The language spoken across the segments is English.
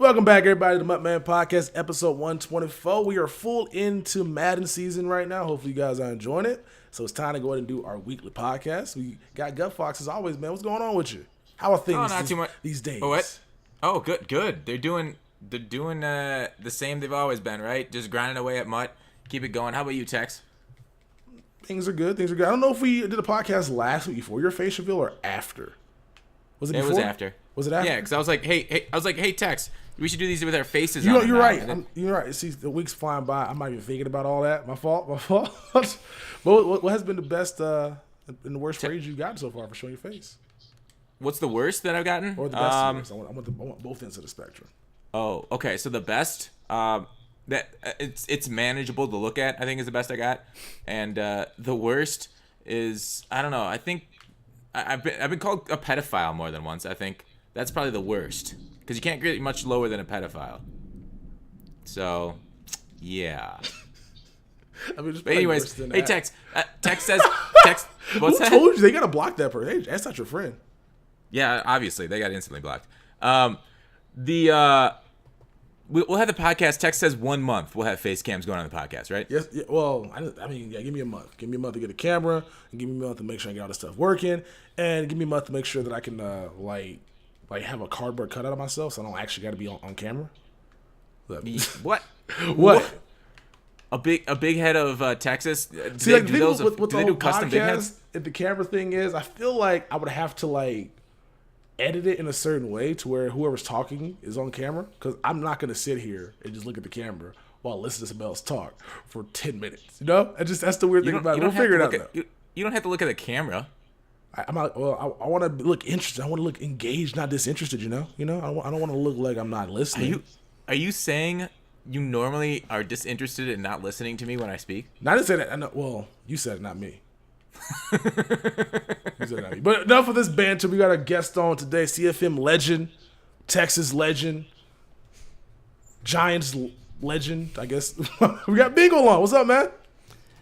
Welcome back, everybody, to the MUTMen Podcast, episode 124. We are full into Madden season right now. Hopefully, you guys are enjoying it. So it's time to go ahead and do our weekly podcast. We got Gutfoxx as always, man. What's going on with you? How are things not too much these days? Oh, what? Oh, good. They're doing the same they've always been, right? Just grinding away at Mutt. Keep it going. How about you, Tex? Things are good. I don't know if we did a podcast last week before your face reveal or after. Was it before? It was after. Was it after? Yeah, because I was like, hey, Tex, we should do these with our faces on. You're right. You're right. See, the week's flying by. I'm not even thinking about all that. My fault. But what has been the best and the worst praise you've gotten so far for showing your face? What's the worst that I've gotten? Or the best and worst? I want both ends of the spectrum. Oh, okay. So the best, that it's manageable to look at, I think, is the best I got. And the worst is, I don't know. I think I've been called a pedophile more than once. I think that's probably the worst because you can't get much lower than a pedophile. So, yeah. I mean, but anyways, hey, Tex. Tex says, Tex. What's that? Who told you they gotta block that person? Hey, that's not your friend. Yeah, obviously they got instantly blocked. We'll have the podcast. Tex says 1 month we'll have face cams going on the podcast, right? Yes. Yeah, well, I mean, give me a month. Give me a month to get a camera, and give me a month to make sure I get all this stuff working, and give me a month to make sure that I can like have a cardboard cutout of myself, so I don't actually got to be on camera. What? What? A big head of Texas. See, like, do they do custom big heads? If the camera thing is, I feel like I would have to edit it in a certain way to where whoever's talking is on camera, because I'm not going to sit here and just look at the camera while listening to somebody else talk for 10 minutes. You know? That's the weird thing about it. We'll figure it out. You don't have to look at the camera. I want to look interested. I want to look engaged, not disinterested, you know? I don't want to look like I'm not listening. Are you saying you normally are disinterested in not listening to me when I speak? No, I didn't say that. Well, you said it, not me. But enough of this banter. We got a guest on today, CFM legend, Texas legend, Giants legend, I guess. We got Bengal on. What's up, man?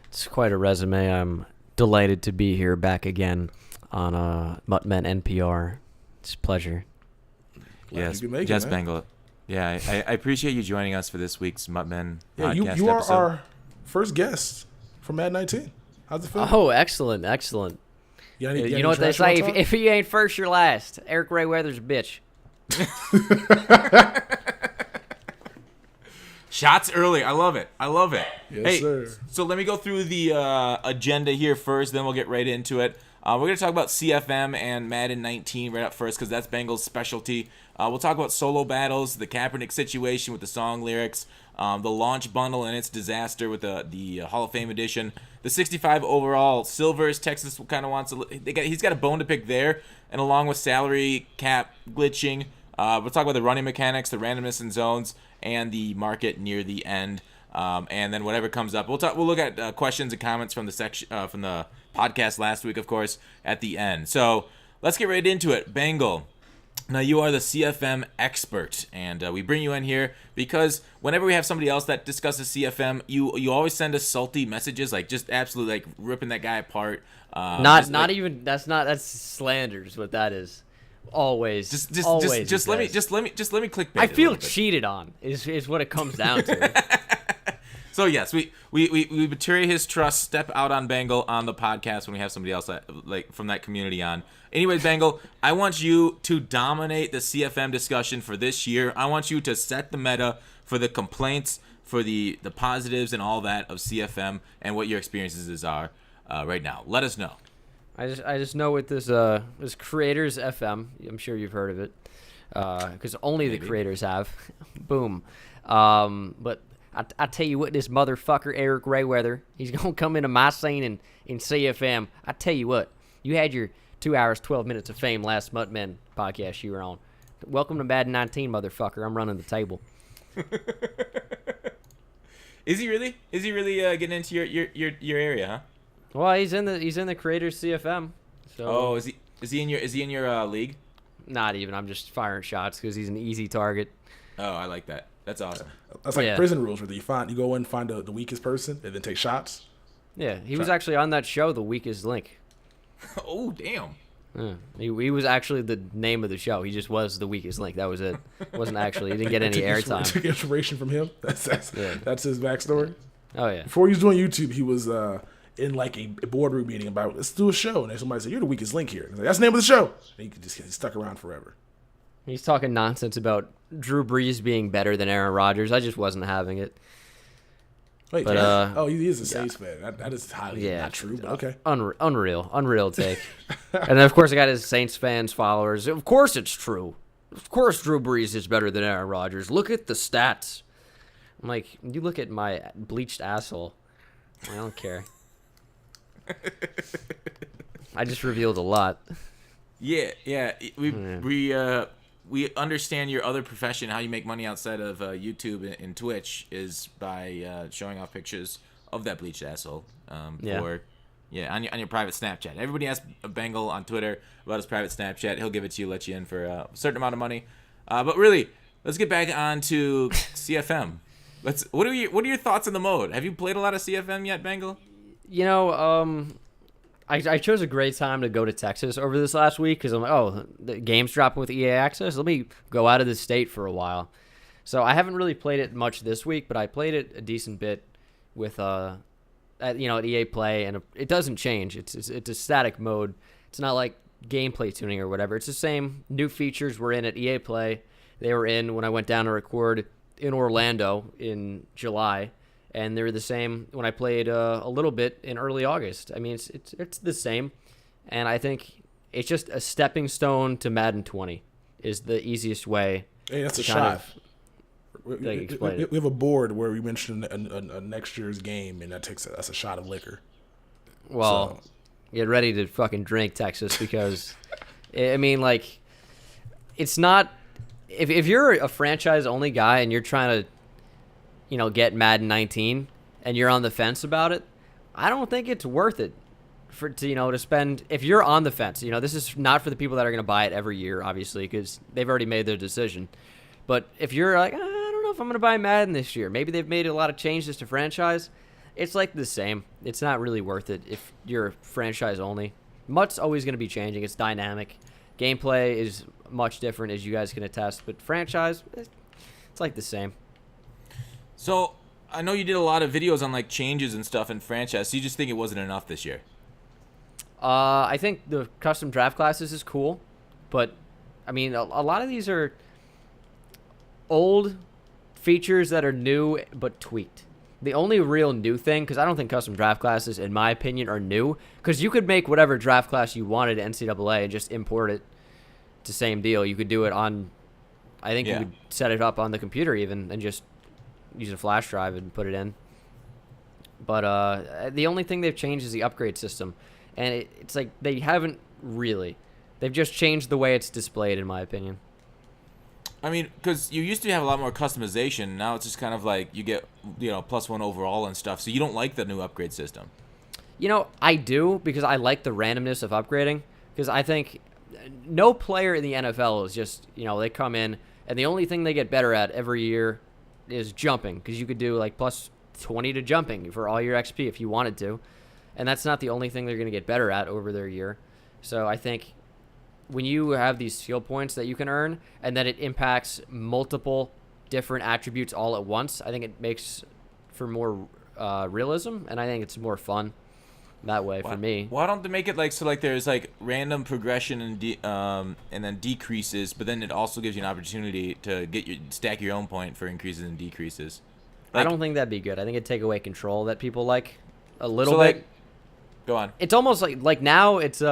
It's quite a resume. I'm delighted to be here back again on MUTMen NPR. It's a pleasure. Yes, Bengal. Yeah, I appreciate you joining us for this week's MUTMen podcast. You are episode. our first guest from Madden 19. How's it feel? Oh, excellent. You know what they say? If you ain't first, you're last. Eric Ray Weather's a bitch. Shots early. I love it. Yes, sir. So let me go through the agenda here first, then we'll get right into it. We're going to talk about CFM and Madden 19 right up first because that's Bengals' specialty. We'll talk about solo battles, the Kaepernick situation with the song lyrics, the launch bundle and its disaster with the Hall of Fame edition, the 65 overall silvers. Texas kind of wants to. He's got a bone to pick there, and along with salary cap glitching, we'll talk about the running mechanics, the randomness in zones, and the market near the end. And then whatever comes up, we'll look at questions and comments from the section from the podcast last week, of course, at the end. So let's get right into it. Bengal. Now, you are the CFM expert, and we bring you in here because whenever we have somebody else that discusses CFM, you always send us salty messages, like just absolutely like ripping that guy apart. That's slander is what that is. Always. Just let me clickbait. I feel cheated on is what it comes down to. So yes, we betray his trust, step out on Bengal on the podcast when we have somebody else from that community on. Anyways, Bengal, I want you to dominate the CFM discussion for this year. I want you to set the meta for the complaints, for the positives and all that of CFM and what your experiences are right now. Let us know. I just know with this Creators FM, I'm sure you've heard of it, because only the creators have. Boom. But I tell you what, this motherfucker Eric Rayweather, he's gonna come into my scene in CFM. I tell you what, you had your 2 hours 12 minutes of fame last MUTMen podcast you were on. Welcome to Madden 19, motherfucker. I'm running the table. Is he really? Getting into your area, huh? Well, he's in the Creators CFM. So. Oh, is he in your league? Not even. I'm just firing shots because he's an easy target. Oh, I like that. That's awesome. That's like prison rules where you go in and find the weakest person and then take shots. Yeah, he was actually on that show, The Weakest Link. Oh, damn. He was actually the name of the show. He just was the weakest link. That was it. It wasn't actually. He didn't get any airtime. Took inspiration from him. That's his backstory. Oh yeah. Before he was doing YouTube, he was in like a boardroom meeting about let's do a show, and then somebody said you're the weakest link here. And he's like, that's the name of the show. And he stuck around forever. He's talking nonsense about Drew Brees being better than Aaron Rodgers. I just wasn't having it. Wait, but, he is a Saints fan. That is highly not true, but okay. Unreal take. And then, of course, I got his Saints fans, followers. Of course it's true. Of course Drew Brees is better than Aaron Rodgers. Look at the stats. I'm like, you look at my bleached asshole. I don't care. I just revealed a lot. Yeah. We understand your other profession, how you make money outside of YouTube and Twitch, is by showing off pictures of that bleached asshole. On your private Snapchat. Everybody asks Bengal on Twitter about his private Snapchat. He'll give it to you, let you in for a certain amount of money. But really, let's get back on to CFM. What are your thoughts on the mode? Have you played a lot of CFM yet, Bengal? I chose a great time to go to Texas over this last week because I'm like, the game's dropping with EA Access. Let me go out of the state for a while. So I haven't really played it much this week, but I played it a decent bit with at EA Play, and it doesn't change. It's a static mode. It's not like gameplay tuning or whatever. It's the same. New features were in at EA Play. They were in when I went down to record in Orlando in July. And they were the same when I played a little bit in early August. I mean, it's the same, and I think it's just a stepping stone to Madden 20 is the easiest way. Hey, that's a shot. We have a board where we mentioned a next year's game, and that's a shot of liquor. Well, get ready to fucking drink, Texas, because I mean, like, it's not if you're a franchise only guy and you're trying to get Madden 19 and you're on the fence about it, I don't think it's worth it to spend. If you're on the fence, this is not for the people that are going to buy it every year, obviously, because they've already made their decision. But if you're like, I don't know if I'm going to buy Madden this year, maybe they've made a lot of changes to franchise, it's like the same. It's not really worth it if you're franchise only. MUT's always going to be changing. It's dynamic. Gameplay is much different, as you guys can attest, but franchise, it's like the same. So, I know you did a lot of videos on, like, changes and stuff in franchise, so you just think it wasn't enough this year? I think the custom draft classes is cool, but, I mean, a lot of these are old features that are new but tweaked. The only real new thing, because I don't think custom draft classes, in my opinion, are new, because you could make whatever draft class you wanted to NCAA and just import it to same deal. You could do it on, I think you could set it up on the computer even and just use a flash drive and put it in. But the only thing they've changed is the upgrade system. And it's like they haven't really. They've just changed the way it's displayed, in my opinion. I mean, because you used to have a lot more customization. Now it's just kind of like you get, +1 overall and stuff. So you don't like the new upgrade system. I do, because I like the randomness of upgrading. Because I think no player in the NFL is just, they come in, and the only thing they get better at every year is jumping, because you could do like +20 to jumping for all your XP if you wanted to, and that's not the only thing they're going to get better at over their year. So I think when you have these skill points that you can earn and that it impacts multiple different attributes all at once, I think it makes for more realism, and I think it's more fun that way for me. Why don't they make it like there's like random progression and then decreases, but then it also gives you an opportunity to stack your own point for increases and decreases. I don't think that'd be good. I think it'd take away control that people like a little bit. Go on. It's almost like now it's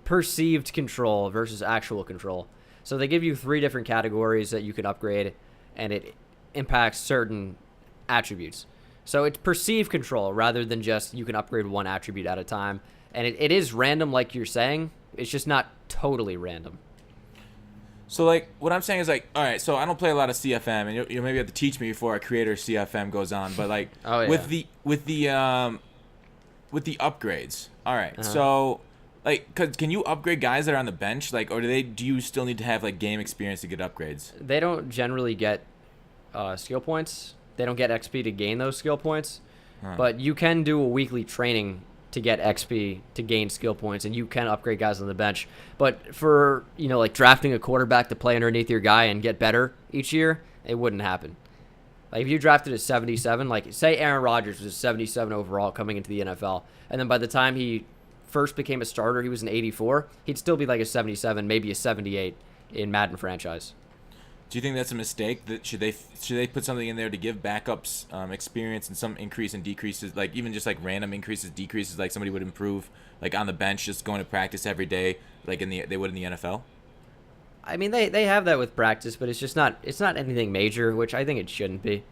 perceived control versus actual control. So they give you 3 different categories that you can upgrade, and it impacts certain attributes. So it's perceived control rather than just you can upgrade one attribute at a time. And it is random, like you're saying. It's just not totally random. So, like, what I'm saying is, like, all right, so I don't play a lot of CFM, and you'll maybe have to teach me before our creator CFM goes on. But, like, with the upgrades, all right, so, like, can you upgrade guys that are on the bench? Like, or do you still need to have, like, game experience to get upgrades? They don't generally get skill points. They don't get XP to gain those skill points, but you can do a weekly training to get XP, to gain skill points, and you can upgrade guys on the bench. But for, like drafting a quarterback to play underneath your guy and get better each year, it wouldn't happen. Like if you drafted a 77, like say Aaron Rodgers was a 77 overall coming into the NFL, and then by the time he first became a starter, he was an 84, he'd still be like a 77, maybe a 78 in Madden franchise. Do you think that's a mistake? That should they put something in there to give backups experience and some increase and decreases, like even just like random increases, decreases, like somebody would improve like on the bench, just going to practice every day, like they would in the NFL? I mean, they have that with practice, but it's not anything major, which I think it shouldn't be.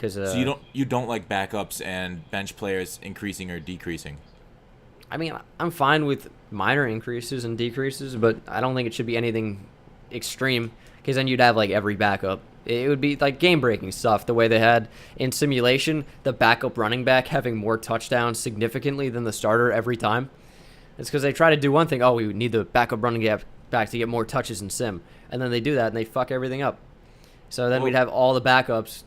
So you don't like backups and bench players increasing or decreasing? I mean, I'm fine with minor increases and decreases, but I don't think it should be anything extreme, because then you'd have like every backup. It would be like game-breaking stuff, the way they had in simulation, the backup running back having more touchdowns significantly than the starter every time. It's because they try to do one thing, we need the backup running back to get more touches in sim, and then they do that and they fuck everything up. So then we'd have all the backups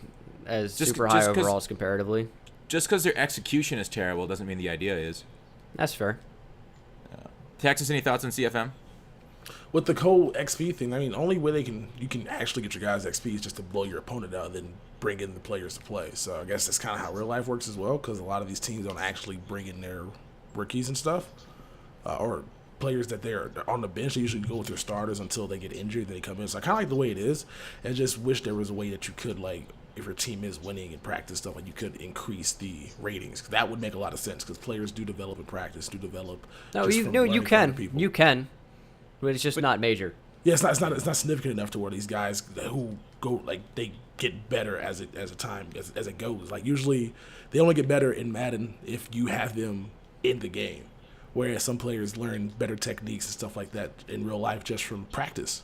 as super high overalls comparatively. Just because their execution is terrible doesn't mean the idea is. That's fair. Texas, any thoughts on CFM? With the whole XP thing, I mean, only way you can actually get your guys XP is just to blow your opponent out and then bring in the players to play. So I guess that's kind of how real life works as well, because a lot of these teams don't actually bring in their rookies and stuff, or players that they're on the bench. They usually go with their starters until they get injured, then they come in. So I kind of like the way it is, and just wish there was a way that you could, like, if your team is winning and practice stuff, like you could increase the ratings. That would make a lot of sense, because players do develop in practice, do develop. You can, but it's just not major. Yeah, it's not significant enough to where these guys who go, like, they get better as it goes. Like, usually they only get better in Madden if you have them in the game, whereas some players learn better techniques and stuff like that in real life just from practice.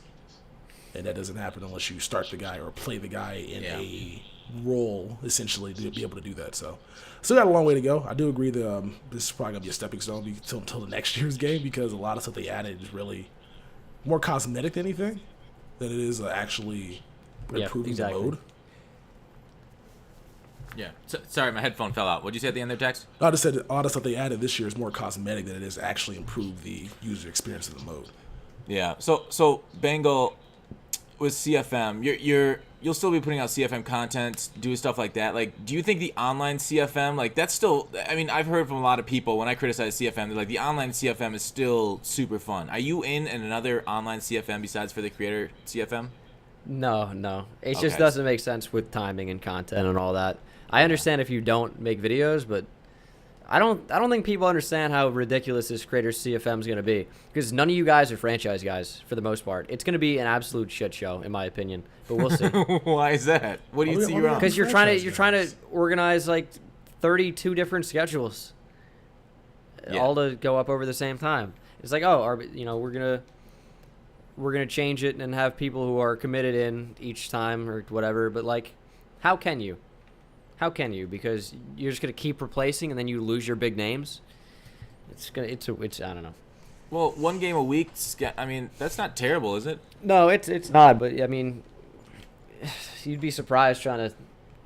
And that doesn't happen unless you start the guy or play the guy in a role, essentially, to be able to do that. So, still got a long way to go. I do agree that this is probably going to be a stepping stone until the next year's game, because a lot of stuff they added is really more cosmetic than anything than it is actually improving the mode. Yeah. Sorry, my headphone fell out. What'd you say at the end there, Tex? I just said that all the stuff they added this year is more cosmetic than it is actually improve the user experience of the mode. Yeah. So Bengal, with CFM, you'll still be putting out CFM content, do stuff like that. Like, do you think the online CFM, like, that's still, I mean, I've heard from a lot of people when I criticize CFM, they're like, the online CFM is still super fun. Are you in another online CFM besides for the creator CFM? No. It just doesn't make sense with timing and content and all that. I understand if you don't make videos, but I don't think people understand how ridiculous this creator CFM is going to be, because none of you guys are franchise guys for the most part. It's going to be an absolute shit show, in my opinion, but we'll see. Why is that? What do you see wrong? Because you're trying to organize like 32 different schedules, all to go up over the same time. It's like, we're gonna change it and have people who are committed in each time or whatever. But like, how can you? Because you're just gonna keep replacing, and then you lose your big names. It's I don't know. Well, one game a week. I mean, that's not terrible, is it? No, it's not. But I mean, you'd be surprised trying to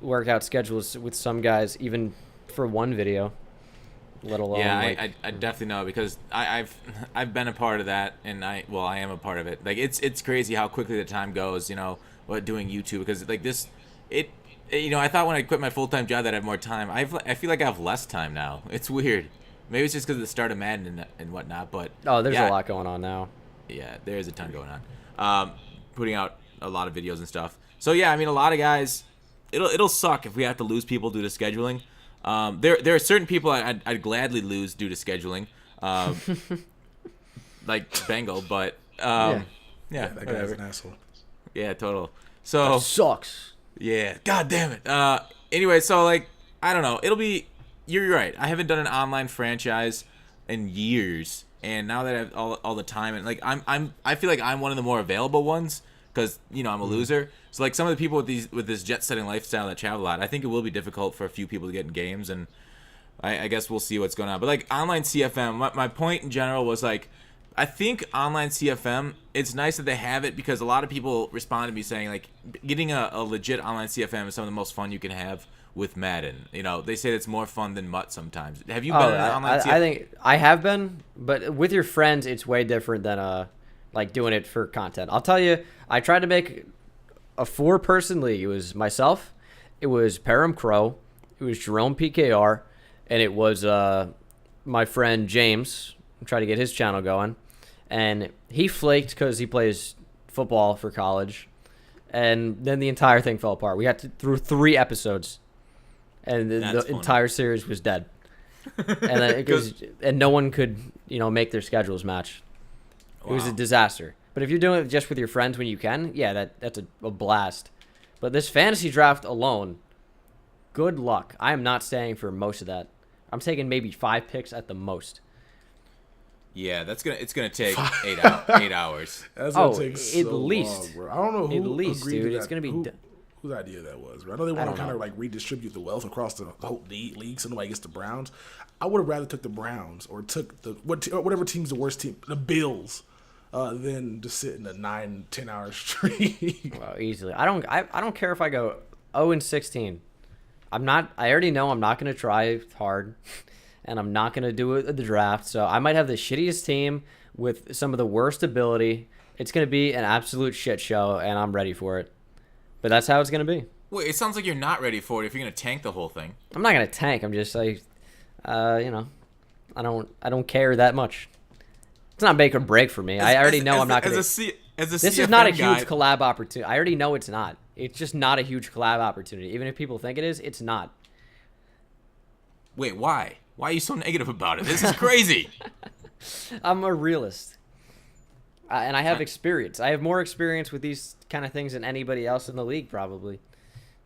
work out schedules with some guys, even for one video, let alone. Yeah, I definitely know, because I've been a part of that, and I am a part of it. Like, it's crazy how quickly the time goes. Doing YouTube, because like this, I thought when I quit my full-time job that I have more time. I feel like I have less time now. It's weird. Maybe it's just because of the start of Madden and whatnot. But there's a lot going on now. Yeah, there's a ton going on. Putting out a lot of videos and stuff. So yeah, I mean, a lot of guys. It'll suck if we have to lose people due to scheduling. There are certain people I'd gladly lose due to scheduling, like Bengal. But that guy's an asshole. Yeah, total. So that sucks. Yeah, god damn it. Anyway, so like, I don't know. You're right. I haven't done an online franchise in years, and now that I have all the time, and like I feel like I'm one of the more available ones, because I'm a loser. So like, some of the people with this jet setting lifestyle that travel a lot, I think it will be difficult for a few people to get in games, and I guess we'll see what's going on. But like, online CFM, my point in general was like, I think online CFM, it's nice that they have it because a lot of people respond to me saying, like, getting a legit online CFM is some of the most fun you can have with Madden. You know, they say it's more fun than MUT sometimes. Have you been in an online CFM? I think I have been, but with your friends, it's way different than like doing it for content. I'll tell you, I tried to make a 4-person league. It was myself, it was Param Crow, it was Jerome PKR, and it was my friend James. I'm trying to get his channel going. And he flaked because he plays football for college. And then the entire thing fell apart. We had through 3 episodes. And the entire series was dead. And and no one could, make their schedules match. It was a disaster. But if you're doing it just with your friends when you can, yeah, that's a blast. But this fantasy draft alone, good luck. I am not staying for most of that. I'm taking maybe 5 picks at the most. Yeah, it's gonna take 8 hours. That's gonna take so at least, long, bro. I don't know who at least, agreed dude. to It's that. gonna be whose idea that was. Bro. I know they want to kind of like redistribute the wealth across the whole league, so nobody gets the Browns. I would have rather took the Browns or took whatever team's the worst team, the Bills, than to sit in a 9-10 hour stream. Well, easily. I don't care if I go 0-16. I already know I'm not gonna try hard. And I'm not going to do it at the draft. So I might have the shittiest team with some of the worst ability. It's going to be an absolute shit show, and I'm ready for it. But that's how it's going to be. Wait, it sounds like you're not ready for it if you're going to tank the whole thing. I'm not going to tank. I'm just like, I don't care that much. It's not make or break for me. I already know I'm not going to. This is not a huge collab opportunity. I already know it's not. It's just not a huge collab opportunity. Even if people think it is, it's not. Wait, why? Why are you so negative about it? This is crazy. I'm a realist. And I have experience. I have more experience with these kind of things than anybody else in the league, probably.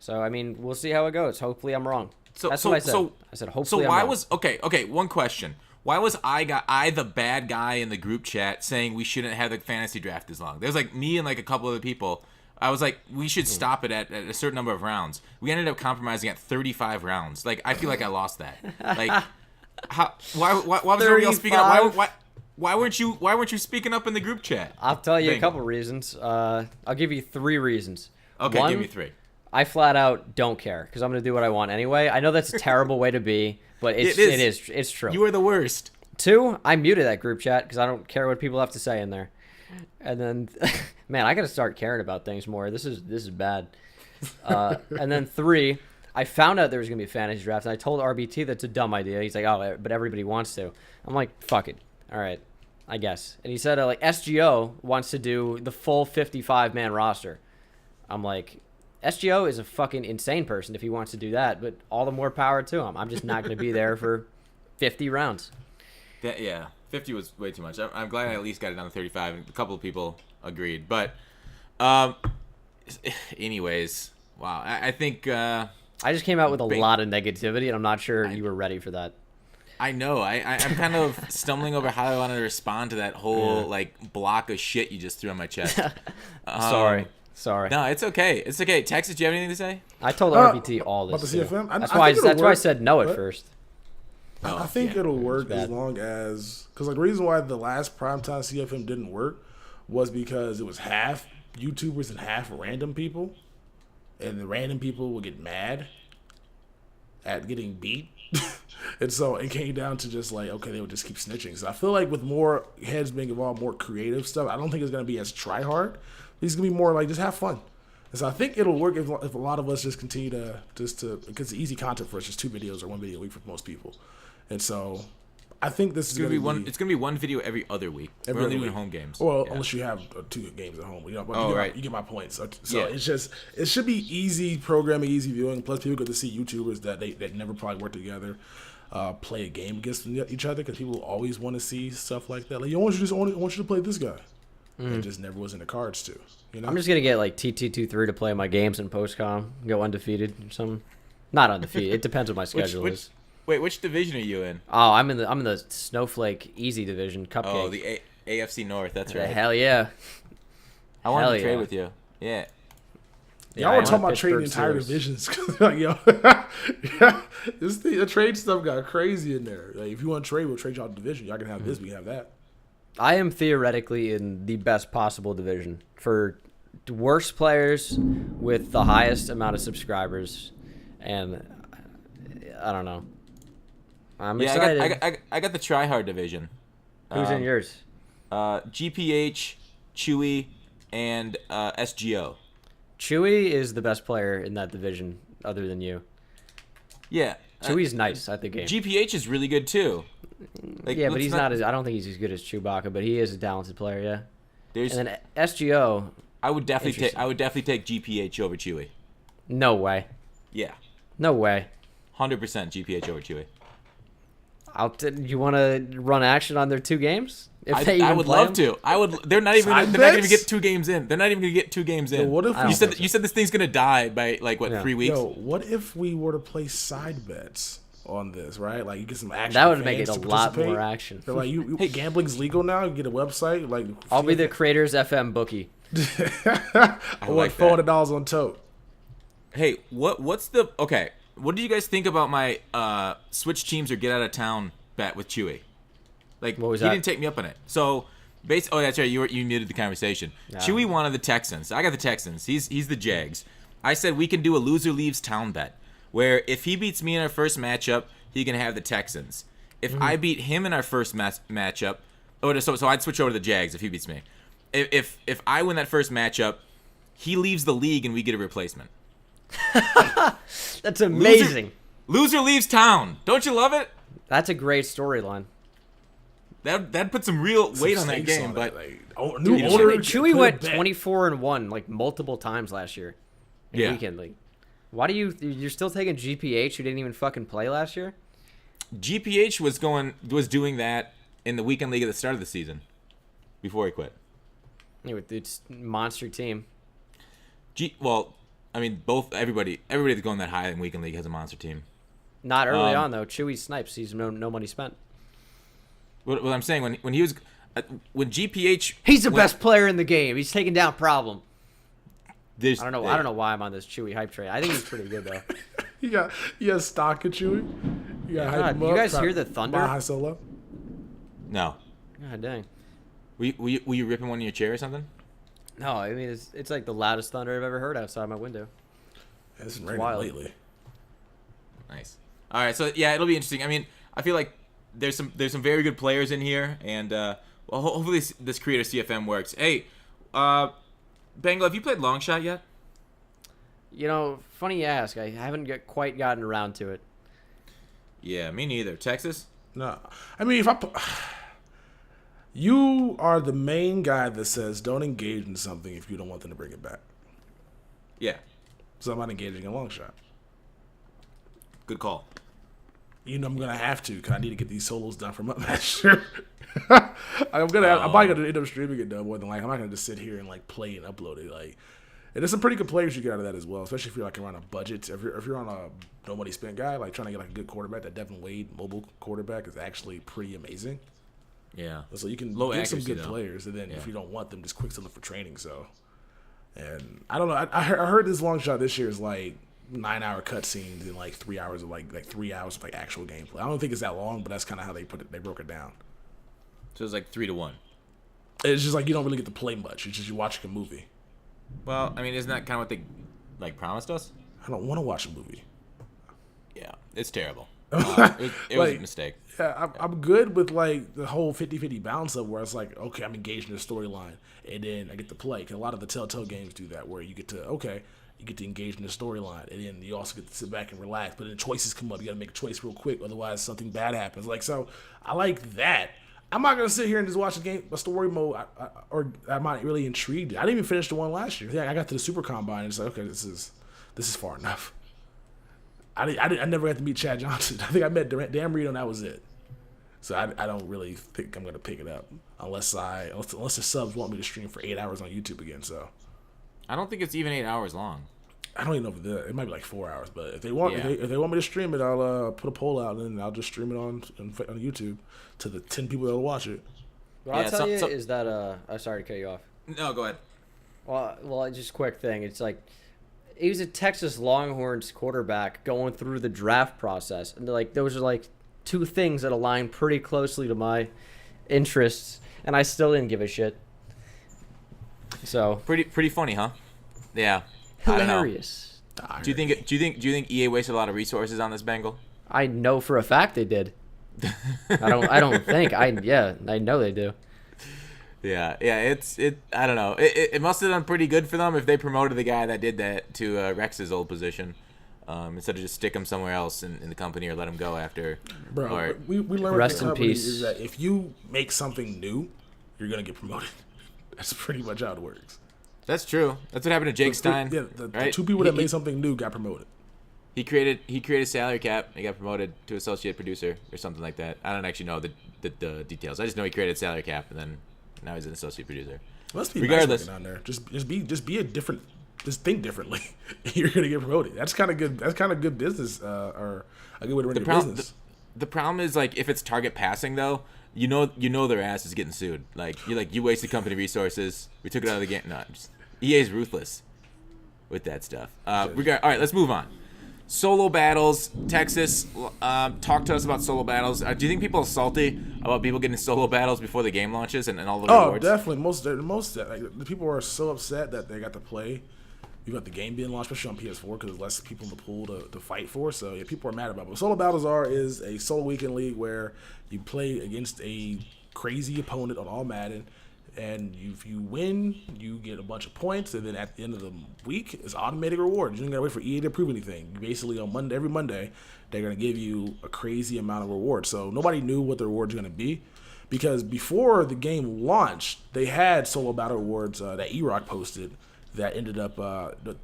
So, I mean, we'll see how it goes. Hopefully, I'm wrong. That's what I said. I said, hopefully, I'm wrong. Okay, one question. Why was I the bad guy in the group chat saying we shouldn't have the fantasy draft as long? There's like me and like a couple other people. I was like, we should stop it at a certain number of rounds. We ended up compromising at 35 rounds. Like, I feel like I lost that. Like, why was everybody else speaking up? Why weren't you speaking up in the group chat? I'll tell you a couple reasons. I'll give you 3 reasons. Okay, One, give me 3. I flat out don't care because I'm gonna do what I want anyway. I know that's a terrible way to be, but it's true. You are the worst. 2, I muted that group chat because I don't care what people have to say in there. And then, man, I gotta start caring about things more. This is bad. And then 3, I found out there was gonna be a fantasy draft, and I told RBT that's a dumb idea. He's like, oh, but everybody wants to. I'm like, fuck it. All right, I guess. And he said, like, SGO wants to do the full 55-man roster. I'm like, SGO is a fucking insane person if he wants to do that, but all the more power to him. I'm just not gonna be there for 50 rounds. Yeah. 50 was way too much. I'm glad I at least got it down to 35, and a couple of people agreed. But, anyways, wow. I think I just came out with a lot of negativity, and I'm not sure you were ready for that. I know. I'm kind of stumbling over how I want to respond to that whole like block of shit you just threw on my chest. Sorry. No, it's okay. It's okay. Texas, do you have anything to say? I told RBT all this. About the CFM? That's why I said no at first. I think it'll work as long as... Because, like, the reason why the last primetime CFM didn't work was because it was half YouTubers and half random people. And the random people would get mad at getting beat. And so it came down to just, like, okay, they would just keep snitching. So I feel like with more heads being involved, more creative stuff, I don't think it's going to be as try-hard. It's going to be more, like, just have fun. And so I think it'll work if a lot of us just continue to... Because it's easy content for us, just 2 videos or 1 video a week for most people. And so, I think this is going to be one. It's going to be 1 video every other week. We're only doing home games. Well, unless you have 2 games at home. You get my point. So it's just it should be easy programming, easy viewing. Plus, people get to see YouTubers that never probably worked together play a game against each other because people always want to see stuff like that. Like, I want you to play this guy. It just never was in the cards too. You know? I'm just gonna get like TT23 to play my games in postcom, go undefeated or something. Not undefeated. It depends what my schedule is. Wait, which division are you in? Oh, I'm in the Snowflake Easy Division, Cupcake. Oh, the AFC North. That's right. Hell yeah. I wanted to trade with you. Yeah. Y'all were talking about trading entire divisions. Like, yo, the trade stuff got crazy in there. Like, if you want to trade, we'll trade y'all division. Y'all can have this, we can have that. I am theoretically in the best possible division for worst players with the highest amount of subscribers, and I don't know. I'm excited. I got the tryhard division. Who's in yours? GPH, Chewy, and SGO. Chewy is the best player in that division, other than you. Yeah. Chewy's nice at the game. GPH is really good too. Like, yeah, but he's not as. I don't think he's as good as Chewbacca, but he is a talented player. Yeah. And then SGO. I would definitely take GPH over Chewy. No way. Yeah. No way. 100% GPH over Chewy. You want to run action on their 2 games? I would love to. I would. They're not even going to get 2 games in. They're not even going to get 2 games in. Yo, what if you said this thing's going to die by 3 weeks? Yo, what if we were to play side bets on this, right? Like you get some action. That would make it a lot more action. They're like, hey, gambling's legal now. You get a website. Like, I'll be the Creators FM bookie. I like $400 on tote. Hey, what's the okay? What do you guys think about my switch teams or get out of town bet with Chewy? Like, what was he that? didn't take me up on it. So, oh, that's right. You muted the conversation. No. Chewy wanted the Texans. I got the Texans. He's the Jags. I said we can do a loser leaves town bet, where if he beats me in our first matchup, he can have the Texans. If I beat him in our first matchup, so I'd switch over to the Jags if he beats me. If I win that first matchup, he leaves the league and we get a replacement. That's amazing. Loser leaves town. Don't you love it? That's a great storyline. That put some real weight on that game, but Chewy went 24-1 like multiple times last year. In weekend league. Why do you're still taking GPH who didn't even fucking play last year? GPH was doing that in the weekend league at the start of the season before he quit. Anyway, it's monster team. I mean, everybody that's going that high in weekend league has a monster team. Not early on though. Chewy snipes. He's no money spent. What I'm saying when GPH, he's the best player in the game. He's taking down Problem. I don't know. Yeah. I don't know why I'm on this Chewy hype train. I think he's pretty good though. you got stock at Chewy. You got hype him you up, guys hear the thunder? High solo. No. God dang. Were you ripping one in your chair or something? No, I mean it's like the loudest thunder I've ever heard outside my window. It's raining wild lately. Nice. All right, so yeah, it'll be interesting. I mean, I feel like there's some very good players in here, and hopefully this creator CFM works. Hey, Bengal, have you played Longshot yet? You know, funny you ask. I haven't quite gotten around to it. Yeah, me neither. Texas? No, I mean you are the main guy that says don't engage in something if you don't want them to bring it back. Yeah. So I'm not engaging in Longshot. Good call. You know I'm gonna have to because I need to get these solos done for MUTMen. I'm probably gonna end up streaming it though. More than like I'm not gonna just sit here and like play and upload it. Like, and there's some pretty good players you get out of that as well. Especially if you're like around a budget. If you're on a no money spent guy, like trying to get like a good quarterback, that Devin Wade mobile quarterback is actually pretty amazing. Yeah. So you can Low get accuracy, some good though. players, and then if you don't want them, just quick sell them for training. So, and I don't know. I heard this long shot this year is like 9-hour cutscenes and like 3 hours of like 3 hours of like actual gameplay. I don't think it's that long, but that's kind of how they put it. They broke it down. So it's like 3-1. It's just like you don't really get to play much. It's just you're watching a movie. Well, I mean, isn't that kind of what they like promised us? I don't want to watch a movie. Yeah, it's terrible. It was a mistake. Yeah, I'm good with like the whole 50-50 balance of where it's like, okay, I'm engaged in the storyline, and then I get to play. 'Cause a lot of the Telltale games do that, where you get to engage in the storyline, and then you also get to sit back and relax. But then choices come up, you got to make a choice real quick, otherwise something bad happens. Like, so I like that. I'm not gonna sit here and just watch a story mode, or I'm not really intrigued. I didn't even finish the one last year. Yeah, I got to the Super Combine, and it's like, okay, this is far enough. I never got to meet Chad Johnson. I think I met Dan Marino, and that was it. So I don't really think I'm gonna pick it up unless the subs want me to stream for 8 hours on YouTube again. So I don't think it's even 8 hours long. I don't even know if it might be like 4 hours. But if they want if they want me to stream it, I'll put a poll out and then I'll just stream it on YouTube to the 10 people that'll watch it. What I'll tell you is that I'm sorry to cut you off. No, go ahead. Well, just a quick thing. It's like he was a Texas Longhorns quarterback going through the draft process, and like those are like two things that align pretty closely to my interests, and I still didn't give a shit. So Pretty funny, huh? Yeah. I don't know. hilarious. Do you think EA wasted a lot of resources on this Bengal? I know for a fact they did. I don't think I know they do. Yeah. I don't know. It must have done pretty good for them if they promoted the guy that did that to Rex's old position, instead of just stick him somewhere else in the company or let him go after. Bro, Or, we learned Rest with in companies peace. is that if you make something new, you're gonna get promoted. That's pretty much how it works. that's true. That's what happened to Jake Stein. The right? two people that made something new got promoted. He created salary cap. He got promoted to associate producer or something like that. I don't actually know the details. I just know he created salary cap, and then now he's an associate producer. Let's be Regardless. nice working down there. Just be a different. Just think differently. You're gonna get promoted. That's kind of good. That's kind of good business, or a good way to run your business. The problem is, like, if it's target passing though, you know their ass is getting sued. Like you wasted company resources. We took it out of the game. No, EA's ruthless with that stuff. All right, let's move on. Solo battles, Texas. Talk to us about solo battles. Do you think people are salty about people getting solo battles before the game launches and all the rewards? Definitely. Most like, the people are so upset that they got to play. You got the game being launched, especially on PS4, because there's less people in the pool to fight for. So yeah, people are mad about it. What solo battles is a solo weekend league where you play against a crazy opponent on all Madden. And if you win, you get a bunch of points, and then at the end of the week, it's automatic reward. You don't gotta wait for EA to approve anything. You basically on every Monday, they're gonna give you a crazy amount of rewards. So nobody knew what the rewards were gonna be, because before the game launched, they had solo battle rewards that E-Rock posted that ended up.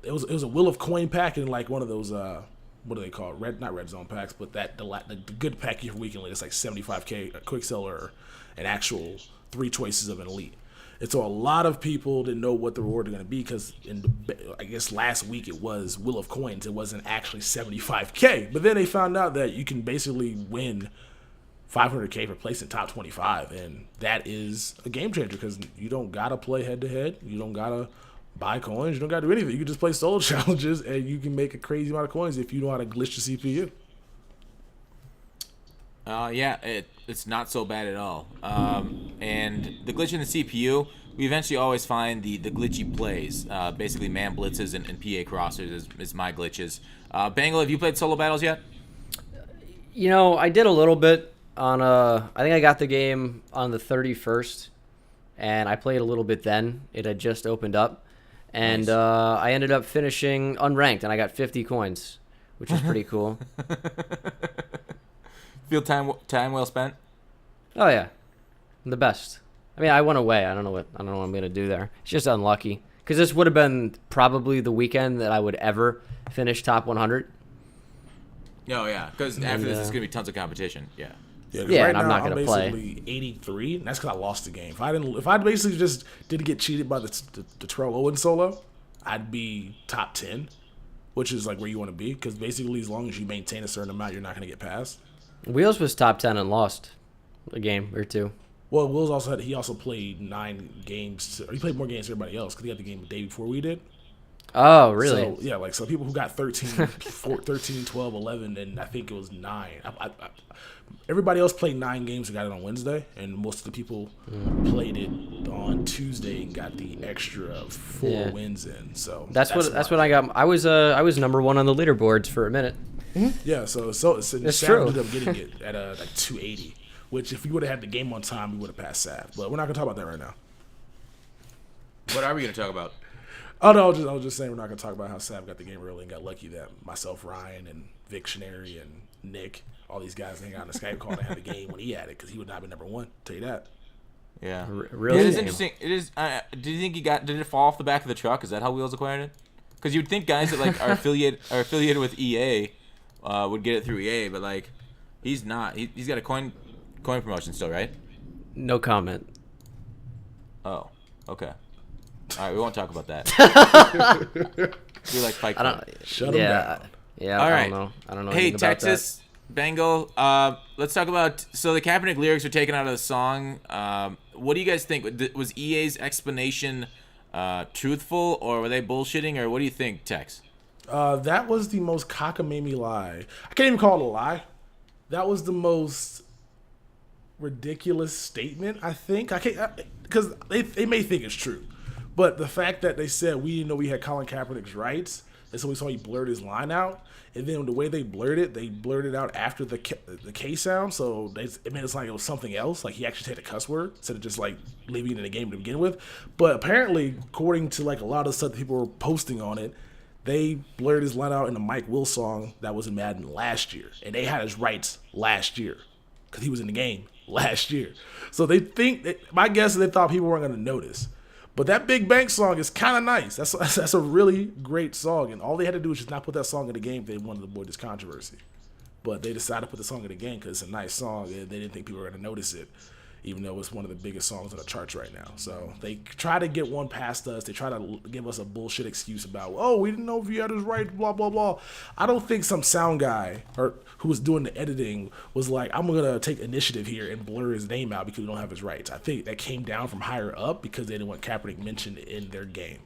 It was a Wheel of Coin pack and like one of those what do they call it? Not red zone packs, but the good pack you for weekend league. It's like 75K a quick seller, an actual 3 choices of an elite. And so a lot of people didn't know what the reward was going to be, because I guess last week it was Wheel of Coins. It wasn't actually 75K. But then they found out that you can basically win 500K for placing top 25. And that is a game changer, because you don't got to play head-to-head. You don't got to buy coins. You don't got to do anything. You can just play solo challenges, and you can make a crazy amount of coins if you know how to glitch the CPU. Yeah, it's not so bad at all. And the glitch in the CPU, we eventually always find the glitchy plays. Basically, man blitzes and PA crossers is my glitches. Bengal, have you played solo battles yet? You know, I did a little bit on I think I got the game on the 31st, and I played a little bit then. It had just opened up, and Nice. I ended up finishing unranked, and I got 50 coins, which is pretty cool. Feel time well spent? Oh yeah, the best. I mean, I went away. I don't know what I'm gonna do there. It's just unlucky, because this would have been probably the weekend that I would ever finish top 100. No, yeah, because after this, there's gonna be tons of competition. Yeah. 'Cause Yeah, right and I'm now, not gonna basically play. 83, and that's because I lost the game. If I basically just didn't get cheated by the Terrell Owens solo, I'd be top 10, which is like where you want to be, because basically as long as you maintain a certain amount, you're not gonna get past. Wheels was top 10 and lost a game or two. Well, Will's also played 9 games. He played more games than everybody else, because he had the game the day before we did. Oh, really? So, yeah, like, so people who got 13, 13, 12, 11, and I think it was 9. Everybody else played 9 games and got it on Wednesday, and most of the people played it on Tuesday and got the extra 4 wins in. So that's what I got. I was number 1 on the leaderboards for a minute. Yeah, so It's Sav true. ended up getting it at like 280, which if we would have had the game on time, we would have passed Sav. But we're not gonna talk about that right now. What are we gonna talk about? Oh no, I was just saying we're not gonna talk about how Sav got the game early and got lucky that myself, Ryan, and Victionary and Nick, all these guys hang out on the Skype call to have the game when he had it, because he would not have been number 1. Tell you that. Yeah. Really? It is interesting. It is. Do you think did it fall off the back of the truck? Is that how Wheels acquired it? Because you'd think guys that like are affiliated with EA would get it through EA, but like he's not. He's got a coin promotion still, right? No comment. Oh, okay. All right, we won't talk about that. We like Fight I Club. don't. Shut him down. Yeah. All I right. don't know. I don't know. Hey, anything about Texas, Bengal. Let's talk about. So the Kaepernick lyrics are taken out of the song. What do you guys think? Was EA's explanation truthful, or were they bullshitting, or what do you think, Tex? That was the most cockamamie lie. I can't even call it a lie. That was the most ridiculous statement. I think I can't because they may think it's true, but the fact that they said we didn't know we had Colin Kaepernick's rights, and so we saw he blurred his line out, and then the way they blurred it out after the K sound, so it made it sound like it was something else, like he actually said a cuss word instead of just like leaving it in the game to begin with. But apparently, according to like a lot of the stuff that people were posting on it, they blurred his line out in a Mike Will song that was in Madden last year, and they had his rights last year because he was in the game last year. So they think my guess is they thought people weren't going to notice. But that Big Bang song is kind of nice. That's a really great song, and all they had to do was just not put that song in the game if they wanted to avoid this controversy. But they decided to put the song in the game because it's a nice song, and they didn't think people were going to notice it, even though it's one of the biggest songs on the charts right now. So they try to get one past us. They try to give us a bullshit excuse about, oh, we didn't know if he had his rights, blah, blah, blah. I don't think some sound guy or who was doing the editing was like, I'm going to take initiative here and blur his name out because we don't have his rights. I think that came down from higher up because they didn't want Kaepernick mentioned in their game.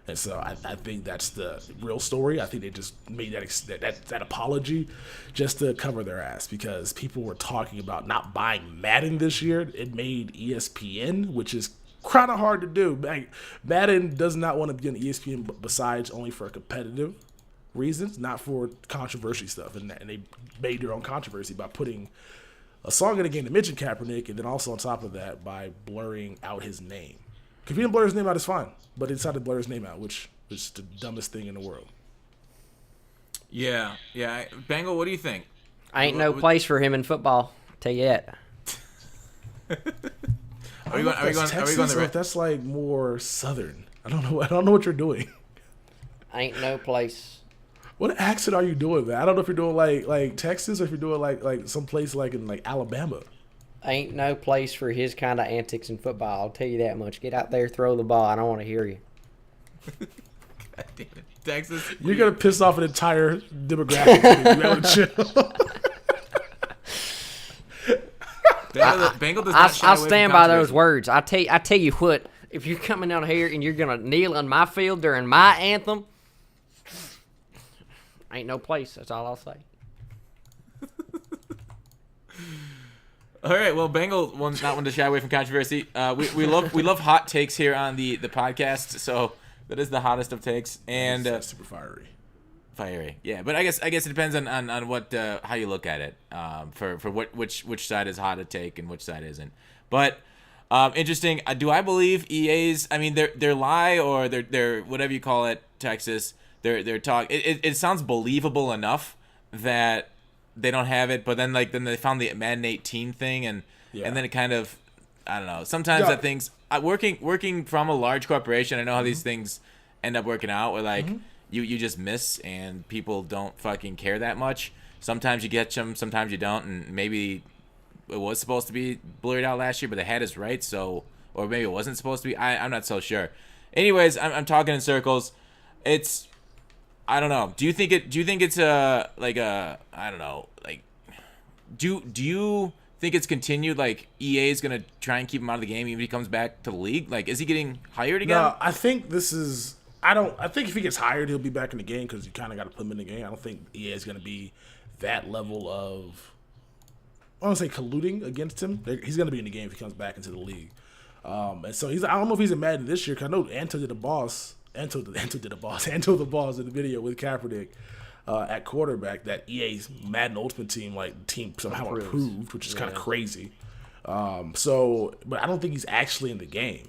And so I think that's the real story. I think they just made that apology just to cover their ass because people were talking about not buying Madden this year. It made ESPN, which is kind of hard to do. Madden does not want to be on ESPN besides only for competitive reasons, not for controversy stuff. And they made their own controversy by putting a song in the game to mention Kaepernick, and then also on top of that by blurring out his name. If he didn't blur his name out, it's fine. But they decided to blur his name out, which is the dumbest thing in the world. Yeah. Bengal, what do you think? Ain't no place for him in football. Tell you that. Are we going the right? That's like more southern. I don't know what you're doing. Ain't no place. What accent are you doing, man? I don't know if you're doing like Texas or if you're doing like some place like in like Alabama. Ain't no place for his kind of antics in football. I'll tell you that much. Get out there, throw the ball. I don't want to hear you. God damn it. Texas. You're going to piss off an entire demographic. Bengal does not shy I'll away stand from by those words. I tell you what, if you're coming down here and you're going to kneel on my field during my anthem, ain't no place. That's all I'll say. All right, well, Bengal not one to shy away from controversy. We love hot takes here on the podcast, so that is the hottest of takes, and super fiery. Yeah, but I guess it depends on what how you look at it. For which side is hot to take and which side isn't. But interesting. Do I believe EA's? I mean, their lie or their whatever you call it, Texas. Their talk. It sounds believable enough that they don't have it, but then they found the Madden 18 thing, and then it kind of, I don't know. Sometimes that things working from a large corporation, I know how these things end up working out. Where like you just miss, and people don't fucking care that much. Sometimes you get them, sometimes you don't, and maybe it was supposed to be blurred out last year, but they had his rights, so or maybe it wasn't supposed to be. I'm not so sure. Anyways, I'm talking in circles. It's. I don't know. Do you think it's I don't know, like do you think it's continued, like EA is gonna try and keep him out of the game even if he comes back to the league? Like, is he getting hired again? No, I think I think if he gets hired, he'll be back in the game because you kind of got to put him in the game. I don't think EA is gonna be that level of, I don't want to say colluding against him. He's gonna be in the game if he comes back into the league. And so I don't know if he's in Madden this year because I know Anto the boss in the video with Kaepernick at quarterback that EA's Madden Ultimate team somehow approved, which is kind of crazy. But I don't think he's actually in the game.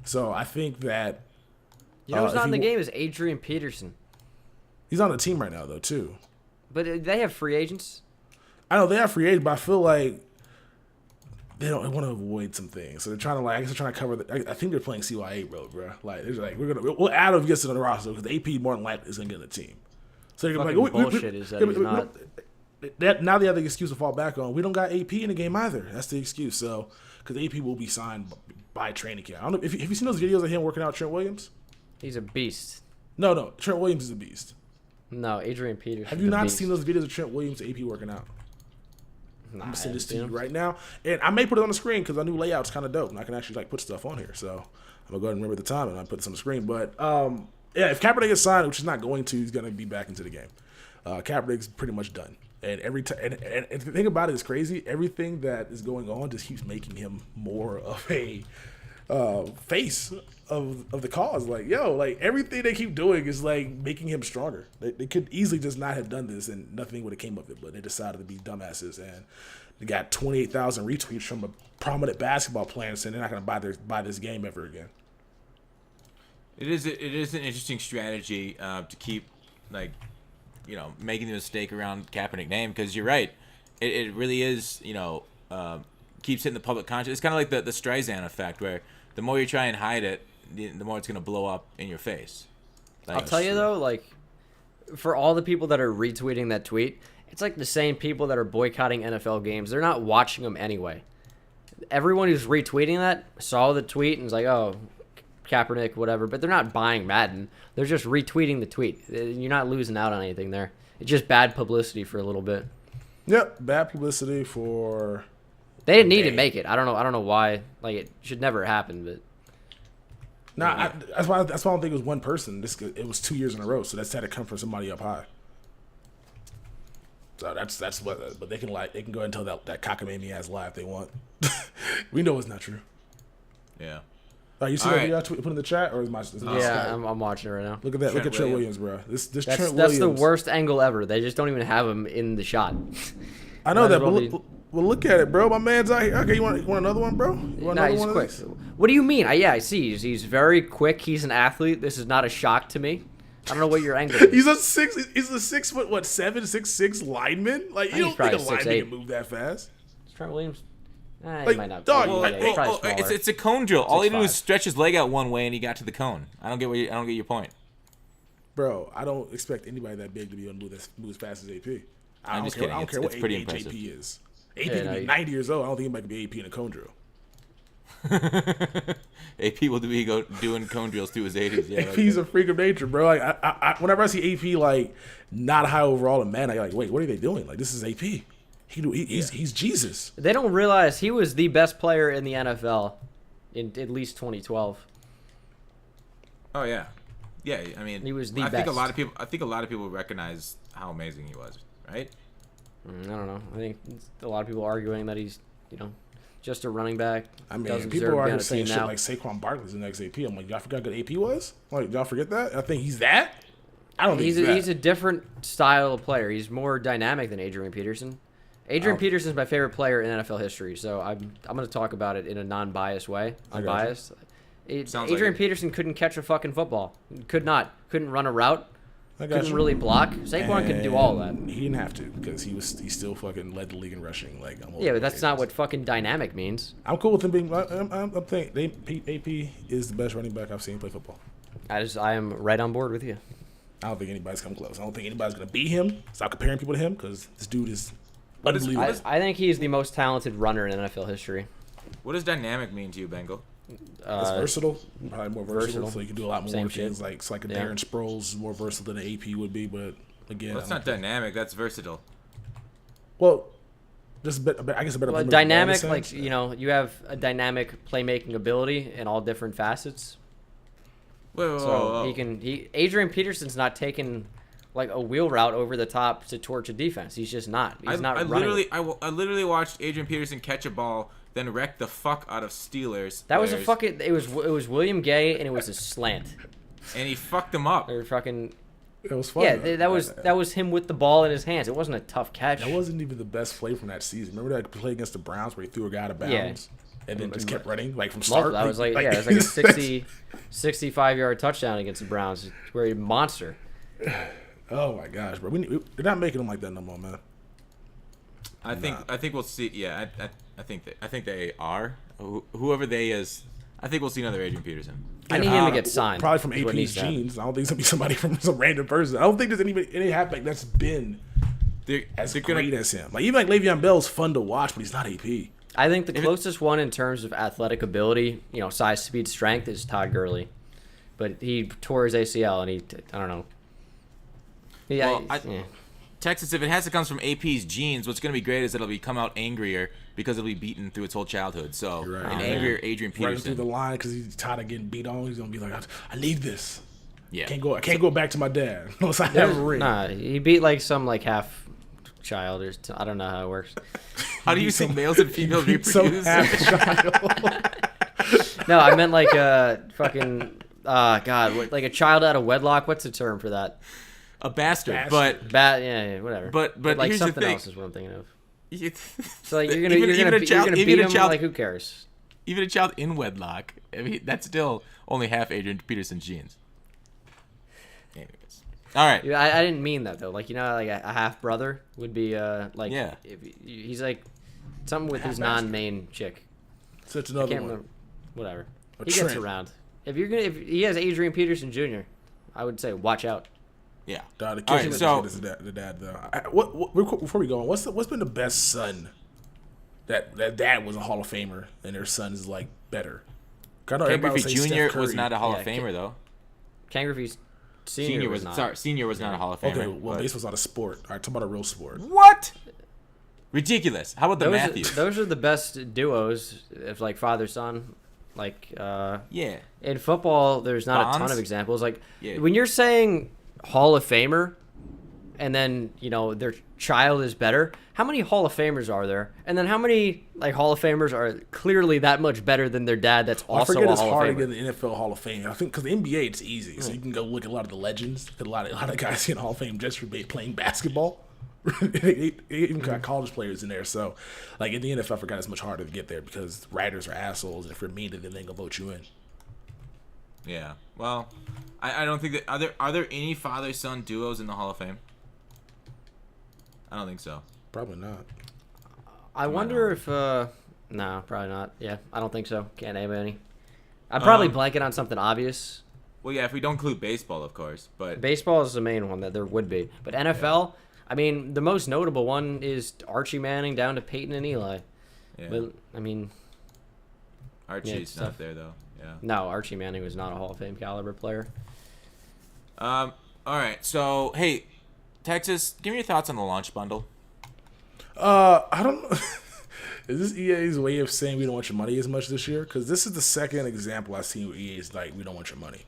So I think that who's not in the game is Adrian Peterson. He's on the team right now though too. But they have free agents. I know they have free agents, but I feel like they want to avoid some things, so they're trying to cover. I think they're playing CYA road, bro. Like they're like we'll add him gets it on the roster because the AP more than likely is gonna get in the team. So they're gonna be like, bullshit is that he's not. Now they have the excuse to fall back on. We don't got AP in the game either. That's the excuse. So because AP will be signed by training camp. I don't know if have you seen those videos of him working out Trent Williams? He's a beast. No, Trent Williams is a beast. No, Adrian Peterson. Have you not seen those videos of Trent Williams AP working out? I'm gonna send this to you right now, and I may put it on the screen because our new layout's kind of dope, and I can actually put stuff on here. So I'm gonna go ahead and remember the time, and I put this on the screen. But if Kaepernick gets signed, which he's not going to, he's gonna be back into the game. Kaepernick's pretty much done. And every time, and the thing about it is crazy. Everything that is going on just keeps making him more of a face of the cause. Like, yo, like everything they keep doing is like making him stronger. They could easily just not have done this and nothing would have came of it, but they decided to be dumbasses and they got 28,000 retweets from a prominent basketball player saying they're not going to buy this game ever again. It is an interesting strategy to keep like, you know, making the mistake around Kaepernick name, because you're right, it really is, you know, keeps hitting the public conscience. It's kind of like the Streisand effect, where the more you try and hide it, the more it's gonna blow up in your face. I'll tell you though, like, for all the people that are retweeting that tweet, it's like the same people that are boycotting NFL games. They're not watching them anyway. Everyone who's retweeting that saw the tweet and was like, oh, Kaepernick, whatever, but they're not buying Madden. They're just retweeting the tweet. You're not losing out on anything there. It's just bad publicity for a little bit. Yep, bad publicity for. They didn't need to make it. I don't know why. Like, it should never happen, but. Nah, that's why I don't think it was one person. It was 2 years in a row, so that's had to come from somebody up high. So that's what. But they can go ahead and tell that cockamamie ass lie if they want. We know it's not true. Yeah. You see that video I put in the chat, or is my? Yeah, I'm watching it right now. Look at that. Look at Trent Williams, bro. This Trent Williams. That's the worst angle ever. They just don't even have him in the shot. I know that, but look at it, bro. My man's out here. Okay, you want another one, bro? You want another he's one quick. What do you mean? I see. He's very quick. He's an athlete. This is not a shock to me. I don't know what your angle is. He's a 6'6" lineman. Like, you don't think a lineman can move that fast? Trent Williams. Like, he might not. Dog, it's a cone drill. All he did was stretch his leg out one way, and he got to the cone. I don't get your point, bro. I don't expect anybody that big to be able to move as fast as AP. I'm just kidding. I don't care what age AP is. AP can be 90 years old. I don't think anybody can be AP in a cone drill. AP will be doing cone drills through his 80s. Yeah, AP's a freak of nature, bro. Like, whenever I see AP like not high overall in Madden, I like, wait, what are they doing? Like, this is AP. He's Jesus. They don't realize he was the best player in the NFL in at least 2012. Oh yeah, yeah. I mean, he was the best. I think a lot of people recognize how amazing he was, right? I don't know. I think a lot of people arguing that he's, just a running back. I mean, people are saying shit like Saquon Barkley's the next AP. I'm like, y'all forgot how good AP was? Like, y'all forget that? I think he's that. I don't think he's a different style of player. He's more dynamic than Adrian Peterson. Adrian Peterson's my favorite player in NFL history, so I'm going to talk about it in a non-biased way. Unbiased. Adrian Peterson couldn't catch a fucking football. Couldn't run a route. Couldn't really block. Saquon could do all that. He didn't have to because he still fucking led the league in rushing. Like, but that's not what fucking dynamic means. I'm cool with him being. I'm thinking AP is the best running back I've seen play football. I am right on board with you. I don't think anybody's come close. I don't think anybody's gonna beat him. Stop comparing people to him because this dude is unbelievable. I think he's the most talented runner in NFL history. What does dynamic mean to you, Bengal? It's versatile, probably more versatile, so you can do a lot more things. Shit. Like a Darren Sproles is more versatile than an AP would be, but again, that's not dynamic. That's versatile. Well, just I guess a better. Well, dynamic, like you have a dynamic playmaking ability in all different facets. Whoa. Adrian Peterson's not taking like a wheel route over the top to torch a defense. He's just not. He's not running. I literally watched Adrian Peterson catch a ball, then wreck the fuck out of Steelers. That was a fucking. It was William Gay, and it was a slant. And he fucked them up. They were fucking. It was fun. Yeah, that was him with the ball in his hands. It wasn't a tough catch. That wasn't even the best play from that season. Remember that play against the Browns where he threw a guy out of bounds and then just kept running like from start. That was it was like a 65-yard touchdown against the Browns. Where he monster. Oh my gosh, bro! They're not making them like that no more, man. I think we'll see. Yeah, I think they are. Whoever they is, I think we'll see anher Adrian Peterson. I need him to get signed. Probably from AP's genes. I don't think it's gonna be somebody from some random person. I don't think there's any halfback that's been as great as him. Like, even like Le'Veon Bell's fun to watch, but he's not AP. I think the closest one in terms of athletic ability, size, speed, strength, is Todd Gurley, but he tore his ACL and I don't know. Yeah, Texas, if it has to come from AP's genes, what's going to be great is it'll come out angrier because it'll be beaten through its whole childhood. So an angrier Adrian Peterson. Running through the line because he's tired of getting beat on. He's going to be like, I need this. Yeah. I can't go back to my dad unless I have a ring. Nah, he beat like some like half child, or I don't know how it works. How do you think males and females Some reproduce? half child. No, I meant like a fucking like a child out of wedlock. What's the term for that? A bastard. Bastard. But Yeah, whatever. But like here's the something thing. else is what I'm thinking of. You- So like you're even gonna a child, beat even a him. child, Like who cares? even a child in wedlock. I mean, that's still only half Adrian Peterson's genes. Anyways, all right. Yeah, I didn't mean that though. Like like a half brother would be like Yeah. if he's like something with his Half-bastard. non-main chick. Such I another can't one. remember. Whatever. A He gets trend. around. If he has Adrian Peterson Jr., I would say watch out. Yeah. Nah, the All kid right, is so the dad though. What real quick before we go on, what's been the best son that dad was a Hall of Famer and their son is like better? I know Ken everybody would Griffey say Steph Jr. was Curry. not a Hall Yeah, of Famer though. Ken Griffey Senior was not. Sorry, senior was not a Hall of Famer. Okay, well but- baseball's not a sport. All right, talk about a real sport. What? Ridiculous. How about the Matthews? Those are the best duos of like father son. Like Yeah. in football, there's not a ton Bonds? of examples. Like Yeah. when you're saying Hall of Famer, and then their child is better. How many Hall of Famers are there? And then how many like Hall of Famers are clearly that much better than their dad? That's I also forget a it's Hall hard of to Famer. get in the NFL Hall of Fame. I think because the NBA it's easy, so you can go look at a lot of the legends. A lot of guys in Hall of Fame just for playing basketball. They even got college players in there. So, like in the NFL, I forgot it's much harder to get there because writers are assholes, and if you're mean to them, they gonna vote you in. Yeah. Well, I don't think that are there any father son duos in the Hall of Fame? I don't think so. Probably not. I wonder if no, probably not. Yeah, I don't think so. Can't name any. I'm probably blanking on something obvious. Well, yeah, if we don't include baseball, of course. But Baseball is the main one that there would be, but NFL. I mean, the most notable one is Archie Manning down to Peyton and Eli. yeah, But I mean, Archie's it's not tough. there though. Yeah. no, Archie Manning was not a Hall of Fame caliber player. All right. So, hey, Texas, give me your thoughts on the launch bundle. I don't know. Is this EA's way of saying we don't want your money as much this year? Because this is the second example I've seen where EA's like, we don't want your money.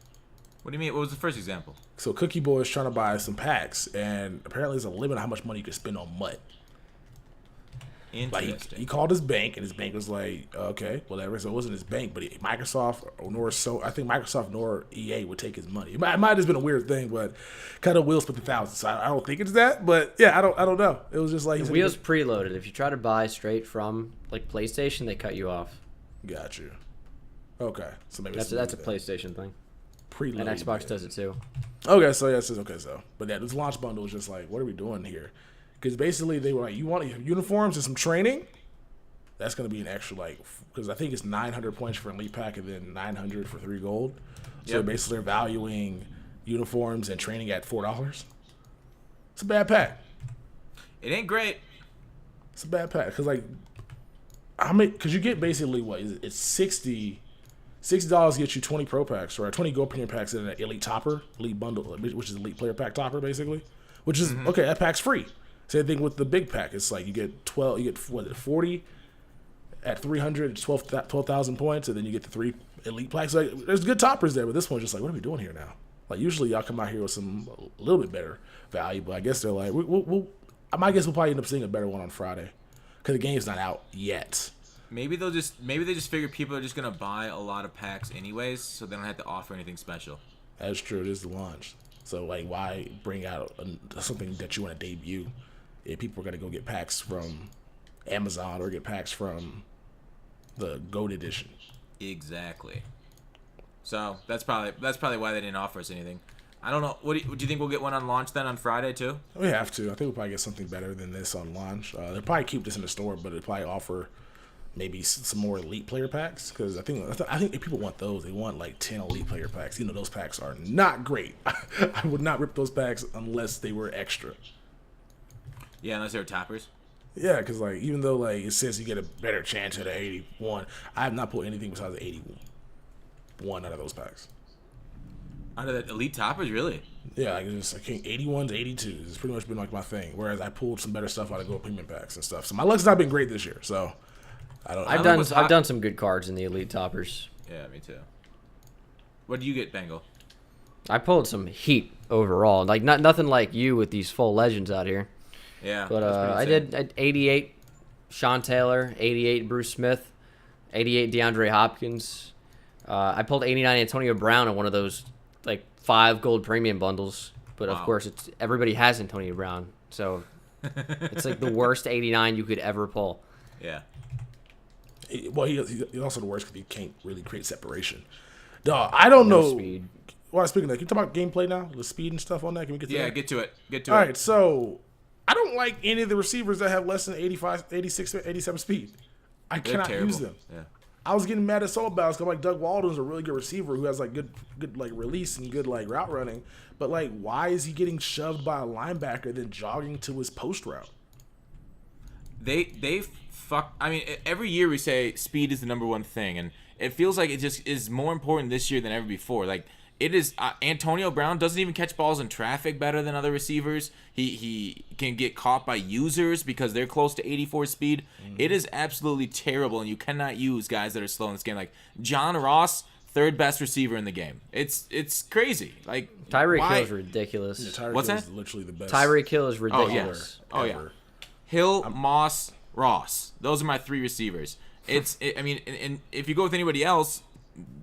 What do you mean? What was the first example? So Cookie Boy is trying to buy some packs, and apparently there's a limit on how much money you can spend on MUT. Like Interesting. he called his bank, and his bank was like, okay, whatever. So it wasn't his bank, but Microsoft I think Microsoft nor EA would take his money. It might have just been a weird thing, but kind of will split the thousands. So I don't think it's that, but yeah, I don't know. It was just like The wheels preloaded. If you try to buy straight from like PlayStation, they cut you off. Got you. Okay, so maybe That's a PlayStation thing, preloaded. and Xbox does it too. Okay, so yes, okay, so but yeah, this launch bundle was just like, what are we doing here? Because basically they were like, you want uniforms and some training? That's gonna be an extra because I think it's 900 points for an elite pack and then 900 for 3 gold. So Yep. basically they're valuing uniforms and training at $4. It's a bad pack. It ain't great. It's a bad pack because how many? Because you get basically what is it? It's $60 gets you 20 pro packs or 20 gold premium packs in an elite topper, elite bundle, which is elite player pack topper basically. Which is okay. That pack's free. Same thing with the big pack. It's like you get 12. You get 40 at 300. It's 12,000 points, and then you get the 3 elite packs. Like there's good toppers there, but this one's just like, what are we doing here now? Like usually y'all come out here with some a little bit better value, but I guess they're like, my guess we'll probably end up seeing a better one on Friday because the game's not out yet. Maybe they just figure people are just gonna buy a lot of packs anyways, so they don't have to offer anything special. That's true. It is the launch. So like, why bring out something that you want to debut if people are gonna go get packs from Amazon or get packs from the Gold Edition? Exactly. So that's probably why they didn't offer us anything. I don't know. What do you think we'll get one on launch then on Friday too? We have to. I think we'll probably get something better than this on launch. They'll probably keep this in the store, but they'll probably offer maybe some more elite player packs because I think if people want those, they want like 10 elite player packs. Those packs are not great. I would not rip those packs unless they were extra. Yeah, unless they're toppers. Yeah, because even though it says you get a better chance at an 81, I have not pulled anything besides an 81 out of those packs. Out of the elite toppers, really? Yeah, it's 81 to 82. It's pretty much been my thing. Whereas I pulled some better stuff out of gold premium packs and stuff. So my luck's not been great this year. So I don't. I've done some good cards in the elite toppers. Yeah, me too. What do you get, Bengal? I pulled some heat overall. Like nothing like you with these full legends out here. Yeah. But I did at 88 Sean Taylor, 88 Bruce Smith, 88 DeAndre Hopkins. I pulled 89 Antonio Brown in one of those like 5 gold premium bundles. But of course, everybody has Antonio Brown, so it's like the worst 89 you could ever pull. Yeah. Well, he's also the worst because he can't really create separation. Dog, I don't know. Speed. Well, speaking of that, can you talk about gameplay now? The speed and stuff on that? Can we get to that? Yeah, get to it. All right, so I don't like any of the receivers that have less than 85, 86, 87 speed. I cannot terrible. use them. Yeah. I was getting mad at solo battles because like Doug Walden's a really good receiver who has like good like release and good like route running. But like, why is he getting shoved by a linebacker then jogging to his post route? They fuck. I mean, every year we say speed is the number one thing, and it feels like it just is more important this year than ever before. Like it is. Antonio Brown doesn't even catch balls in traffic better than other receivers. He can get caught by users because they're close to 84 speed. It is absolutely terrible, and you cannot use guys that are slow in this game. Like John Ross, third best receiver in the game. It's crazy. Like Tyreek Hill is ridiculous. Yeah, Tyreek What's Hill that? is literally the best. Tyreek Hill is ridiculous. Oh yeah. Hill, Moss, Ross. Those are my 3 receivers. I mean, and if you go with anybody else,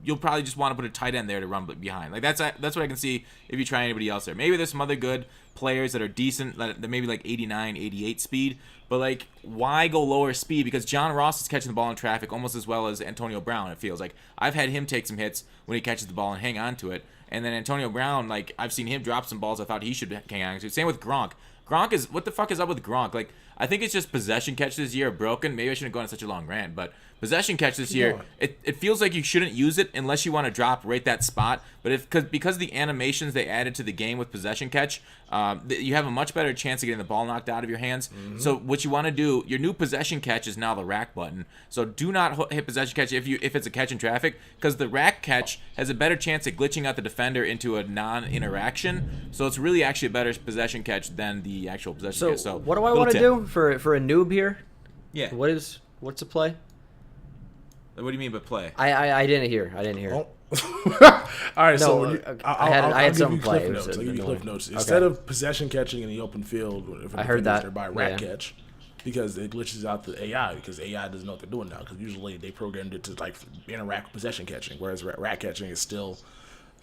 you'll probably just want to put a tight end there to run behind. Like that's what I can see if you try anybody else there. Maybe there's some other good players that are decent, that maybe like 89, 88 speed. But like, why go lower speed? Because John Ross is catching the ball in traffic almost as well as Antonio Brown. It feels like I've had him take some hits when he catches the ball and hang on to it. And then Antonio Brown, like I've seen him drop some balls I thought he should hang on to. Same with Gronk. Gronk is, what the fuck is up with Gronk? Like, I think it's just possession catch this year broken. Maybe I shouldn't go on such a long rant, but possession catch this year, it feels like you shouldn't use it unless you want to drop right that spot. But because of the animations they added to the game with possession catch, you have a much better chance of getting the ball knocked out of your hands. So what you want to do, your new possession catch is now the rack button. So do not hit possession catch if it's a catch in traffic, because the rack catch has a better chance of glitching out the defender into a non-interaction. So it's really actually a better possession catch than the actual possession catch. So what do I want to do for a noob here? Yeah. What's the play? What do you mean by play? I didn't hear. Oh. All right, No, so I had give you something play. cliff It notes. was I'll give you cliff annoying. notes. Okay. Instead of possession catching in the open field, if I heard that. they're by rack Yeah. catch, because it glitches out the AI, because AI doesn't know what they're doing now, because usually they programmed it to like interact with possession catching, whereas rack catching is still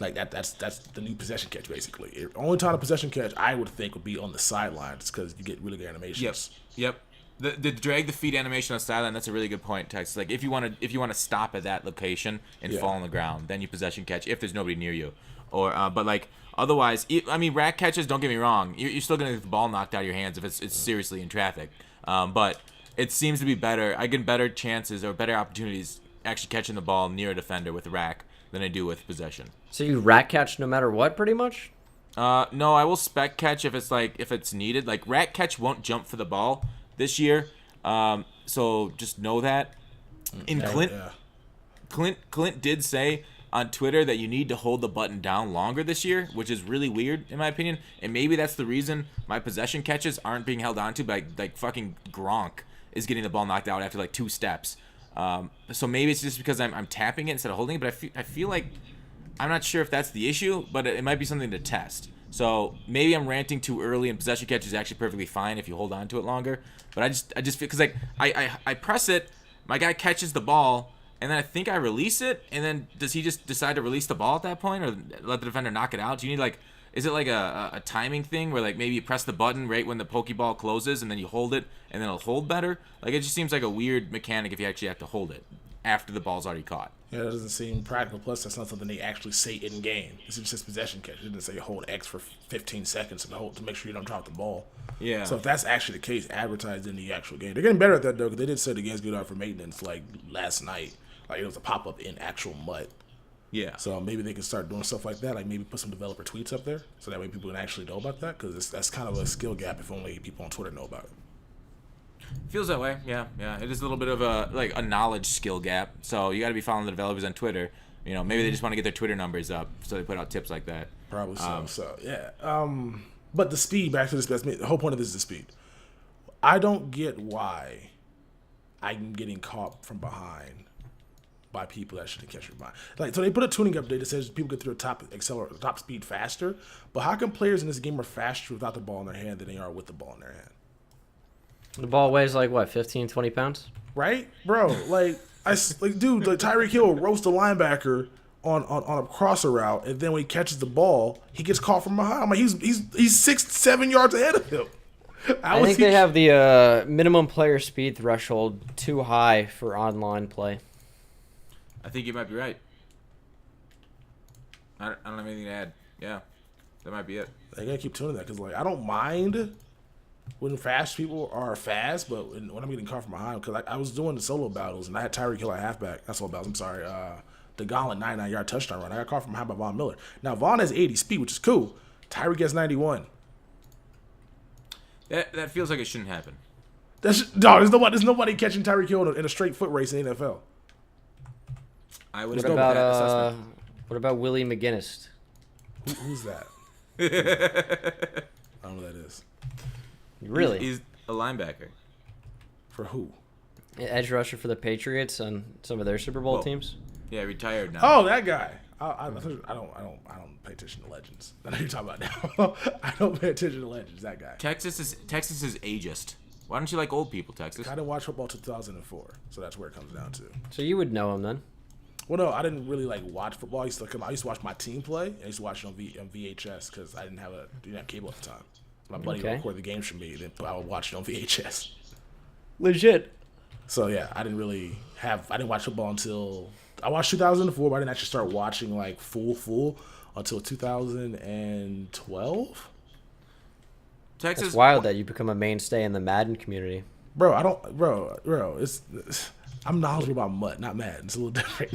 like that's the new possession catch basically. The only time a possession catch I would think would be on the sidelines, because you get really good animations. Yep. The drag the feet animation on the sideline, that's a really good point, Tex. Like if you want to stop at that location and fall on the ground, then you possession catch if there's nobody near you. Or but like otherwise, I mean, rack catches, don't get me wrong, you're still gonna get the ball knocked out of your hands if it's seriously in traffic. But it seems to be better. I get better chances or better opportunities actually catching the ball near a defender with rack than I do with possession. So you rack catch no matter what, pretty much? No, I will spec catch if it's needed. Like rack catch won't jump for the ball this year, so just know that. And Clint did say on Twitter that you need to hold the button down longer this year, which is really weird in my opinion. And maybe that's the reason my possession catches aren't being held onto by like fucking Gronk is getting the ball knocked out after like 2 steps. So maybe it's just because I'm tapping it instead of holding it. But I feel like I'm not sure if that's the issue, but it might be something to test. So maybe I'm ranting too early, and possession catch is actually perfectly fine if you hold on to it longer. But I just feel, because like I press it, my guy catches the ball, and then I think I release it, and then does he just decide to release the ball at that point, or let the defender knock it out? Do you need like, is it like a timing thing where like maybe you press the button right when the pokeball closes, and then you hold it, and then it'll hold better? Like it just seems like a weird mechanic if you actually have to hold it after the ball's already caught. Yeah, that doesn't seem practical. Plus, that's not something they actually say in game. This is just possession catch. It didn't say hold X for 15 seconds to make sure you don't drop the ball. Yeah. So if that's actually the case, advertised in the actual game, they're getting better at that though, because they did say the game's good out for maintenance like last night. Like it was a pop up in actual MUT. Yeah. So maybe they can start doing stuff like that. Like maybe put some developer tweets up there, so that way people can actually know about that. Because that's kind of a skill gap if only people on Twitter know about it. Feels that way, yeah. It is a little bit of a knowledge skill gap. So you got to be following the developers on Twitter. You know, maybe they just want to get their Twitter numbers up, so they put out tips like that. Probably so. So yeah. But the speed, back to this. The whole point of this is the speed. I don't get why I'm getting caught from behind by people that shouldn't catch your behind. Like, so they put a tuning update that says people get through top speed faster. But how come players in this game are faster without the ball in their hand than they are with the ball in their hand? The ball weighs like what, 15, 20 pounds? Right, bro? Like dude, like Tyreek Hill will roast a linebacker on a crosser route, and then when he catches the ball, he gets caught from behind. I'm like, he's 6-7 yards ahead of him. I think they have the minimum player speed threshold too high for online play. I think you might be right. I don't have anything to add. Yeah, that might be it. I gotta keep tuning that because like I don't mind when fast people are fast, but when I'm getting caught from behind, because I was doing the solo battles and I had Tyreek Hill at halfback. Not solo battles. I'm sorry. The Gauntlet 99-yard touchdown run. I got caught from behind by Von Miller. Now Von has 80 speed, which is cool. Tyreek has 91. That feels like it shouldn't happen. There's nobody catching Tyreek Hill in a straight foot race in the NFL. I would What agree with that about assessment. what about Willie McGinnis? Who's that? I don't know who that is. Really? He's a linebacker. For who? Edge rusher for the Patriots on some of their Super Bowl Well, teams. Yeah, retired now. Oh, that guy. I don't pay attention to legends. I know you're talking about now. I don't pay attention to legends. That guy. Texas is ageist. Why don't you like old people, Texas? I didn't watch football 2004, so that's where it comes down to. So you would know him then. Well, no, I didn't really like watch football. I used to watch my team play. I used to watch it on VHS because I didn't have cable at the time. My buddy would record the games for me, then I would watch it on VHS. Legit. So yeah, I didn't watch football until I watched 2004, but I didn't actually start watching like full until 2012. Texas. It's wild that you become a mainstay in the Madden community. Bro, I'm knowledgeable about MUT, not Madden. It's a little different.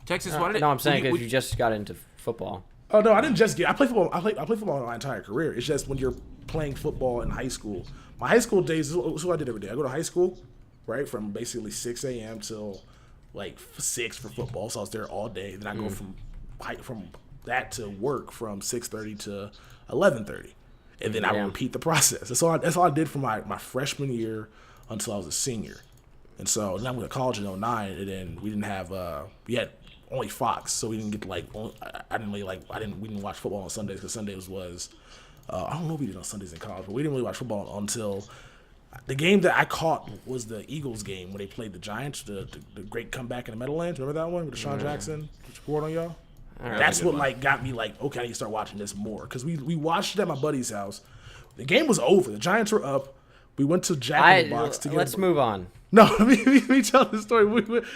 Texas. No, I'm saying because you just got into football. Oh no, I didn't just get. I play football. I play football my entire career. It's just when you're playing football in high school. My high school days is what I did every day. I go to high school, right, from basically 6 a.m. till like 6 for football. So I was there all day. Then I go from that to work from 6:30 to 11:30, and then I would repeat the process. That's all I did for my freshman year until I was a senior. And so then I went to college in 2009, and then we didn't have we had only Fox, so we didn't get we didn't watch football on Sundays because Sundays was I don't know what we did on Sundays in college, but we didn't really watch football until the game that I caught was the Eagles game when they played the Giants, the great comeback in the Meadowlands. Remember that one with Deshaun Jackson scored on y'all? That's what got me okay, I need to start watching this more because we watched it at my buddy's house. The game was over. The Giants were up. We went to Jack in the Box to get. Let's move on. No, let me tell the story.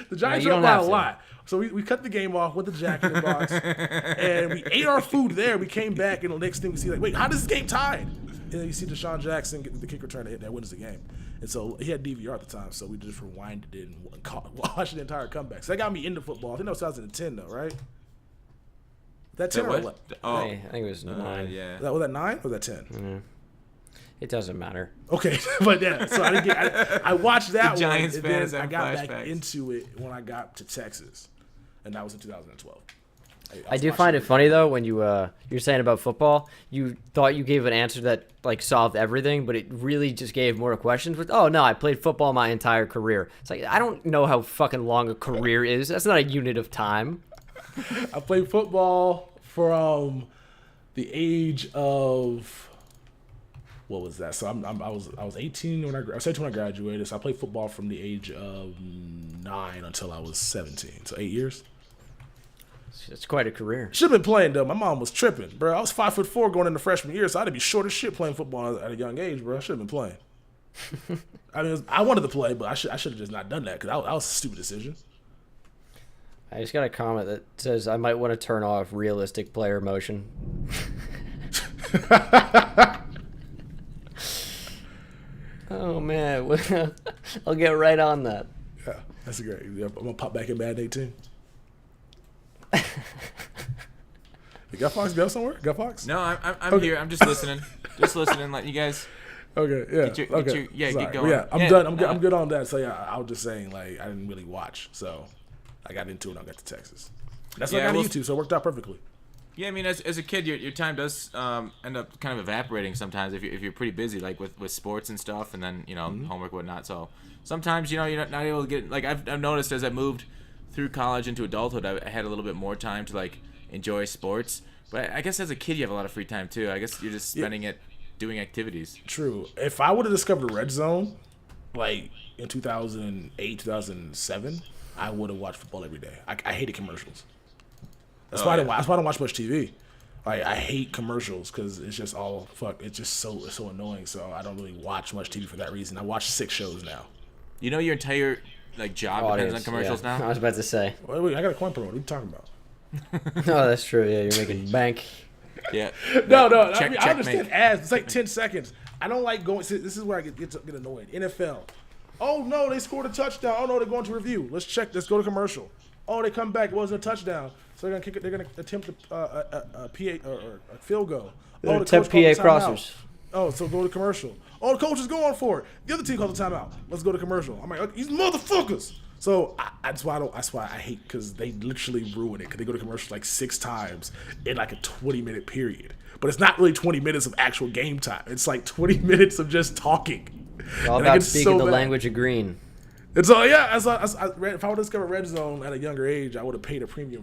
The Giants were up by a lot. So we cut the game off with the Jack in the Box, and we ate our food there. We came back, and the next thing we see, wait, how does this game tied? And then you see Deshaun Jackson get the kick return to hit that wins the game. And so he had DVR at the time, so we just rewinded it and watched the entire comeback. So that got me into football. I think that was 2010, though, right? That 10 or what? Oh, I think it was 9. yeah. Was that 9 or was that 10? Yeah. It doesn't matter. Okay, but yeah, so I watched that The one, Giants and fans then I have got flashbacks. back into it when I got to Texas, and that was in 2012. I do find it funny though when you're saying about football, you thought you gave an answer that solved everything, but it really just gave more questions. With oh no, I played football my entire career. It's like I don't know how fucking long a career is. That's not a unit of time. I played football from the age of what was that? So I was 18 when I was 18 when I graduated. So I played football from the age of 9 until I was 17. So 8 years. It's quite a career. Should have been playing though. My mom was tripping, bro. I was 5'4" going into freshman year, so I had to be short as shit playing football at a young age, bro. I should have been playing. I mean, I wanted to play, but I should have just not done that because that was a stupid decision. I just got a comment that says I might want to turn off realistic player motion. Oh man, I'll get right on that. Yeah, that's great. I'm gonna pop back in Madden 18. You Gutfoxx go somewhere? Gutfoxx? No, I'm here. I'm just listening. Just listening, letting you guys. Okay, yeah. Get going. Yeah, I'm done. I'm good on that. So yeah, I was just saying I didn't really watch, so I got into it. And I got to Texas. That's why I got YouTube, so it worked out perfectly. Yeah, I mean, as a kid, your time does end up kind of evaporating sometimes if you're pretty busy, like with sports and stuff, and then homework and whatnot. So sometimes you're not able to get I've noticed as I moved through college into adulthood, I had a little bit more time to enjoy sports. But I guess as a kid, you have a lot of free time too. I guess you're just spending it doing activities. True. If I would have discovered Red Zone, like in 2008, 2007, I would have watched football every day. I hated commercials. That's why I don't watch much TV. Like I hate commercials because it's just all It's just so annoying. So I don't really watch much TV for that reason. I watch 6 shows now. You know, your entire job depends on commercials I now. was about to say. Wait, I got a coin promo. What are you talking about? Oh, that's true. Yeah, you're making bank. Yeah. No. I understand Checkmate. ads. It's like 10 seconds. I don't like going. See, this is where I get annoyed. NFL. Oh no, they scored a touchdown. Oh no, they're going to review. Let's check. Let's go to commercial. Oh, they come back. It wasn't a touchdown. So they're gonna kick it. They're gonna attempt a PA or a field goal. Oh, the Attempt coach called PA a timeout. crossers. Oh, so go to commercial. Oh, the coach is going for it. The other team called a timeout. Let's go to commercial. I'm like, these motherfuckers. So that's why I hate because they literally ruin it because they go to commercial like 6 times in like a 20-minute period. But it's not really 20 minutes of actual game time. It's like 20 minutes of just talking. It's all And I about get speaking the mad. language of green. It's all yeah. If I would have discovered Red Zone at a younger age, I would have paid a premium